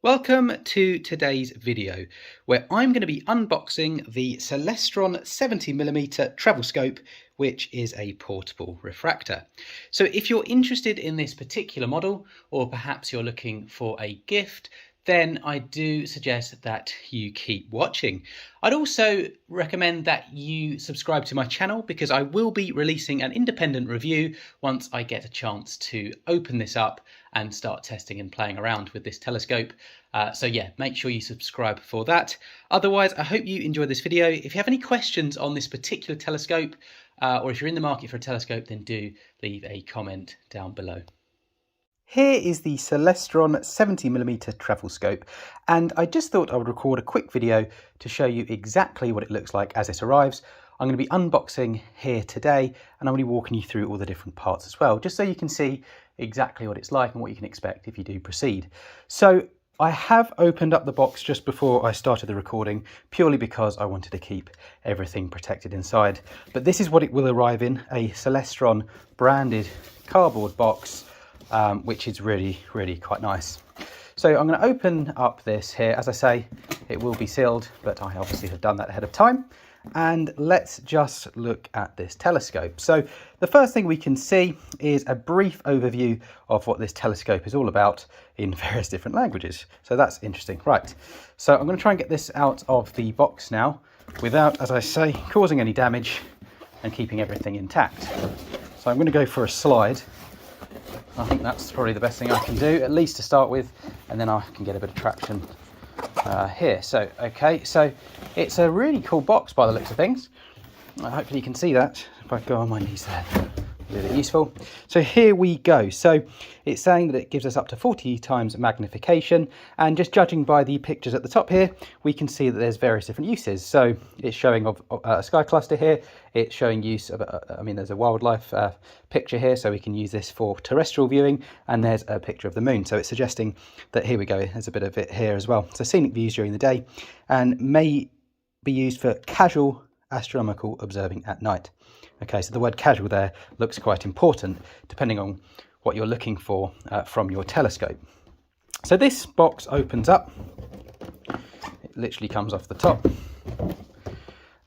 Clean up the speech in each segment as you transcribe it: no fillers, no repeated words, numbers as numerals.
Welcome to today's video, where I'm going to be unboxing the Celestron 70mm travel scope, which is a portable refractor. So if you're interested in this particular model, or perhaps you're looking for a gift, then I do suggest that you keep watching. I'd also recommend that you subscribe to my channel because I will be releasing an independent review once I get a chance to open this up and start testing and playing around with this telescope. So yeah, make sure you subscribe for that. Otherwise, I hope you enjoyed this video. If you have any questions on this particular telescope, or if you're in the market for a telescope, then do leave a comment down below. Here is the Celestron 70mm travel scope, and I just thought I would record a quick video to show you exactly what it looks like as it arrives. I'm going to be unboxing here today, and I'm going to be walking you through all the different parts as well, just so you can see exactly what it's like and what you can expect if you do proceed. So I have opened up the box just before I started the recording, purely because I wanted to keep everything protected inside. But this is what it will arrive in, a Celestron branded cardboard box, which is really quite nice. So I'm going to open up this here. As I say, it will be sealed, but I obviously have done that ahead of time. And let's just look at this telescope. So the first thing we can see is a brief overview of what this telescope is all about in various different languages. So that's interesting. Right, so I'm going to try and get this out of the box now without, as I say, causing any damage and keeping everything intact. So I'm going to go for a slide. I think that's probably the best thing I can do, at least to start with, and then I can get a bit of traction here. So okay, so it's a really cool box by the looks of things. Hopefully you can see that if I go on my knees there. Really useful. So here we go. So it's saying that it gives us up to 40 times magnification, and just judging by the pictures at the top here, we can see that there's various different uses. So it's showing of a sky cluster here. It's showing use of there's a wildlife picture here, so we can use this for terrestrial viewing, and there's a picture of the moon, so it's suggesting that here we go, there's a bit of it here as well. So scenic views during the day, and may be used for casual astronomical observing at night. Okay, so the word casual there looks quite important depending on what you're looking for from your telescope. So this box opens up, it literally comes off the top,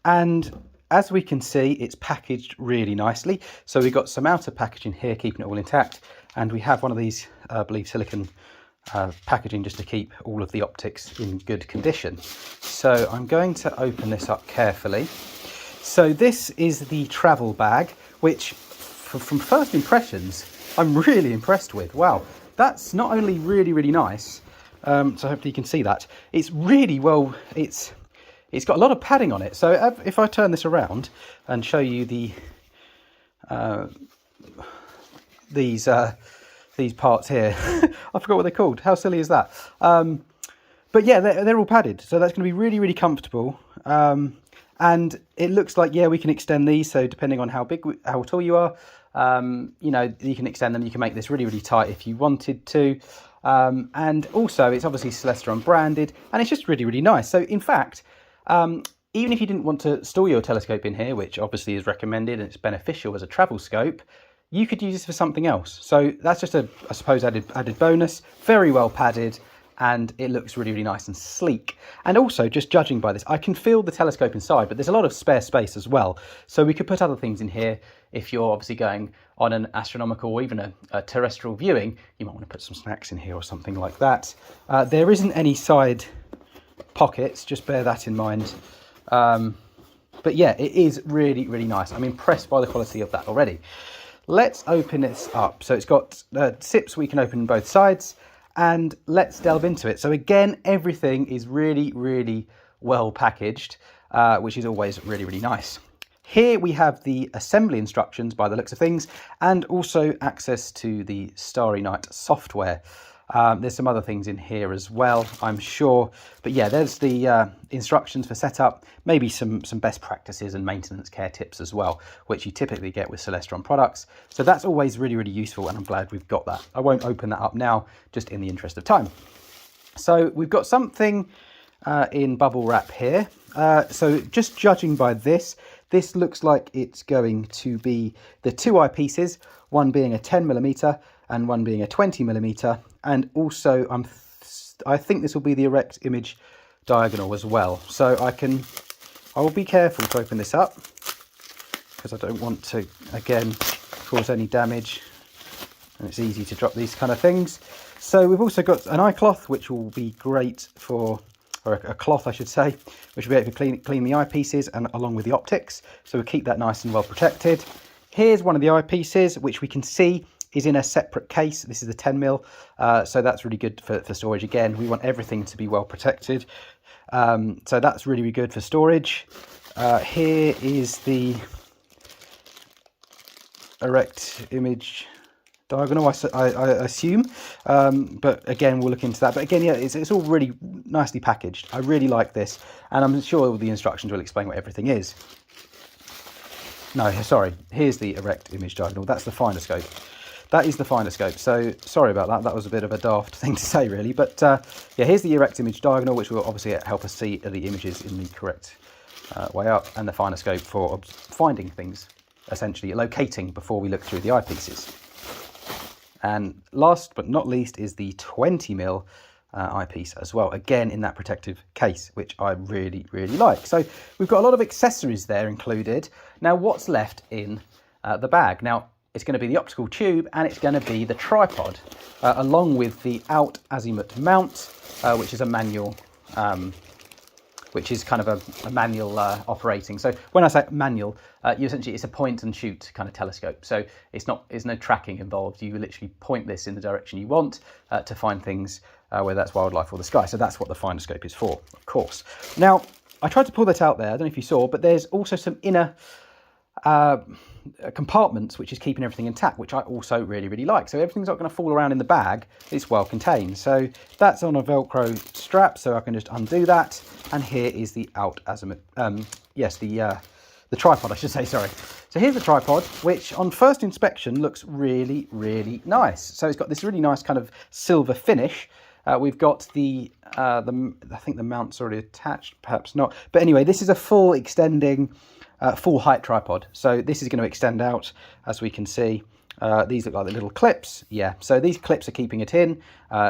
and as we can see, it's packaged really nicely. So we've got some outer packaging here keeping it all intact, and we have one of these I believe silicone packaging just to keep all of the optics in good condition. So I'm going to open this up carefully. So this is the travel bag, which from first impressions, I'm really impressed with. Wow, that's not only really nice, so hopefully you can see that. It's really well, it's got a lot of padding on it. So if I turn this around and show you the these parts here, I forgot what they're called. How silly is that? But yeah, they're all padded, so that's going to be really comfortable. And it looks like, yeah, we can extend these. So depending on how tall you are, you know, you can extend them. You can make this really tight if you wanted to. And also it's obviously Celestron branded, and it's just really nice. So in fact, even if you didn't want to store your telescope in here, which obviously is recommended and it's beneficial as a travel scope, you could use this for something else. So that's just I suppose added bonus. Very well padded, and it looks really nice and sleek. And also, just judging by this, I can feel the telescope inside, but there's a lot of spare space as well. So we could put other things in here. If you're obviously going on an astronomical or even a terrestrial viewing, you might want to put some snacks in here or something like that. There isn't any side pockets, just bear that in mind. But yeah, it is really nice. I'm impressed by the quality of that already. Let's open this up. So it's got zips we can open both sides, and let's delve into it. So again, everything is really well packaged, which is always really nice. Here we have the assembly instructions by the looks of things, and also access to the Starry Night software. There's some other things in here as well, I'm sure. But yeah, there's the instructions for setup, maybe some best practices and maintenance care tips as well, which you typically get with Celestron products. So that's always really useful, and I'm glad we've got that. I won't open that up now, just in the interest of time. So we've got something in bubble wrap here. So just judging by this looks like it's going to be the two eyepieces, one being a 10mm and one being a 20mm. And also I'm I think this will be the erect image diagonal as well. So I will be careful to open this up because I don't want to, again, cause any damage. And it's easy to drop these kind of things. So we've also got an eye cloth, which will be great for, or a cloth I should say, which will be able to clean the eyepieces and along with the optics. So we'll keep that nice and well protected. Here's one of the eyepieces, which we can see is in a separate case. This is the 10mm, so that's really good for storage. Again, we want everything to be well protected. So that's really, really good for storage. Here is the erect image diagonal, I assume, but again we'll look into that. But again, yeah, it's all really nicely packaged. I really like this, and I'm sure all the instructions will explain what everything is. No, sorry, here's the erect image diagonal. That's the finder scope. That is the finder scope. So sorry about that. That was a bit of a daft thing to say, really. But yeah, here's the erect image diagonal, which will obviously help us see the images in the correct way up, and the finder scope for finding things, essentially locating before we look through the eyepieces. And last but not least is the 20mm eyepiece as well, again in that protective case, which I really, really like. So we've got a lot of accessories there included. Now what's left in the bag? Now it's going to be the optical tube and it's going to be the tripod, along with the out azimuth mount, which is a manual, which is kind of a manual operating. So when I say manual, it's a point and shoot kind of telescope. So there's no tracking involved. You literally point this in the direction you want to find things, whether that's wildlife or the sky. So that's what the finder scope is for, of course. Now, I tried to pull that out there. I don't know if you saw, but there's also some inner compartments which is keeping everything intact, which I also really, really like. So everything's not going to fall around in the bag. It's well contained. So that's on a Velcro strap, so I can just undo that. And here is the out azimuth, the tripod, I should say, sorry. So here's the tripod, which on first inspection looks really, really nice. So it's got this really nice kind of silver finish. We've got I think the mount's already attached, perhaps not. But anyway, this is a full extending, full height tripod. So this is going to extend out, as we can see. These look like the little clips. Yeah, so these clips are keeping it in.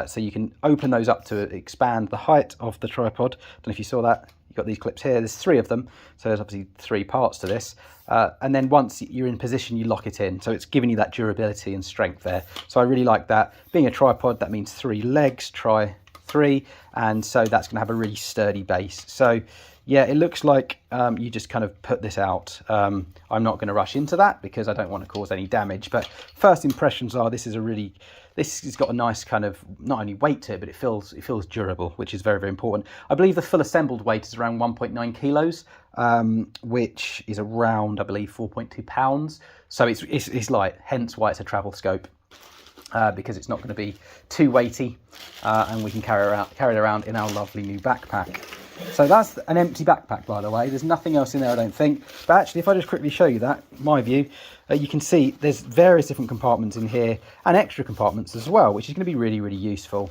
So you can open those up to expand the height of the tripod. Don't know if you saw that. You've got these clips here. There's 3 of them. So there's obviously 3 parts to this. And then once you're in position, you lock it in. So it's giving you that durability and strength there. So I really like that. Being a tripod, that means 3 legs, try 3. And so that's going to have a really sturdy base. So yeah, it looks like you just kind of put this out. I'm not going to rush into that because I don't want to cause any damage. But first impressions are this has got a nice kind of, not only weight to it, but it feels durable, which is very, very important. I believe the full assembled weight is around 1.9 kilos, which is around, I believe, 4.2 pounds. So it's light, hence why it's a travel scope. Because it's not going to be too weighty, and we can carry it around in our lovely new backpack. So that's an empty backpack, by the way. There's nothing else in there, I don't think. But actually, if I just quickly show you that, my view, you can see there's various different compartments in here and extra compartments as well, which is going to be really, really useful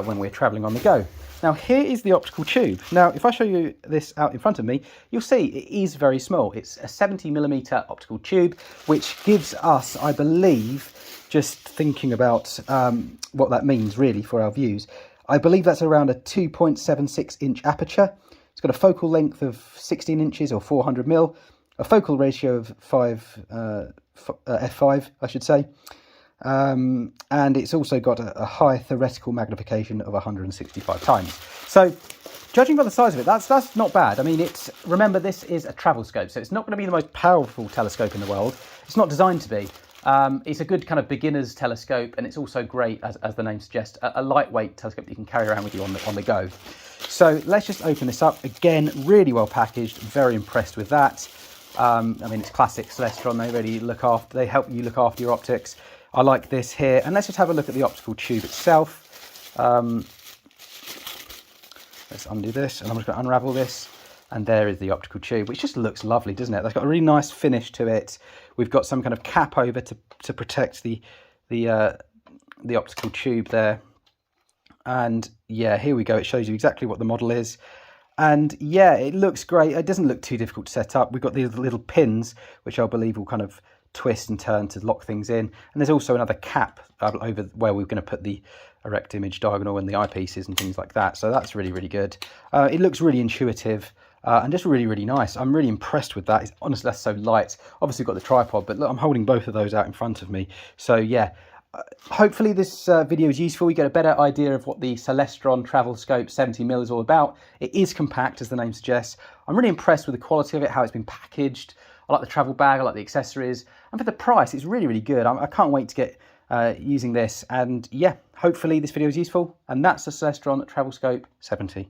when we're traveling on the go. Now, here is the optical tube. Now, if I show you this out in front of me, you'll see it is very small. It's a 70mm optical tube, which gives us, I believe, just thinking about what that means really for our views, I believe that's around a 2.76 inch aperture. It's got a focal length of 16 inches or 400mm, a focal ratio of f5, I should say. And it's also got a high theoretical magnification of 165 times. So judging by the size of it, that's not bad. I mean, remember, this is a travel scope, so it's not going to be the most powerful telescope in the world. It's not designed to be. It's a good kind of beginner's telescope, and it's also great, as the name suggests, a lightweight telescope that you can carry around with you on the go. So let's just open this up. Again, really well packaged. Very impressed with that. I mean, it's classic Celestron. They help you look after your optics. I like this here. And let's just have a look at the optical tube itself. Let's undo this, and I'm just going to unravel this. And there is the optical tube, which just looks lovely, doesn't it? That's got a really nice finish to it. We've got some kind of cap over to protect the optical tube there. And yeah, here we go. It shows you exactly what the model is. And yeah, it looks great. It doesn't look too difficult to set up. We've got these little pins, which I believe will kind of twist and turn to lock things in. And there's also another cap over where we're going to put the erect image, diagonal, and the eyepieces and things like that. So that's really, really good. It looks really intuitive and just really, really nice. I'm really impressed with that. It's honestly, that's so light. Obviously got the tripod, but look, I'm holding both of those out in front of me. So yeah, hopefully this video is useful. You get a better idea of what the Celestron Travel Scope 70mm is all about. It is compact, as the name suggests. I'm really impressed with the quality of it, how it's been packaged. I like the travel bag, I like the accessories, and for the price, it's really, really good. I can't wait to get using this, and yeah, hopefully this video is useful. And that's the Celestron Travel Scope 70.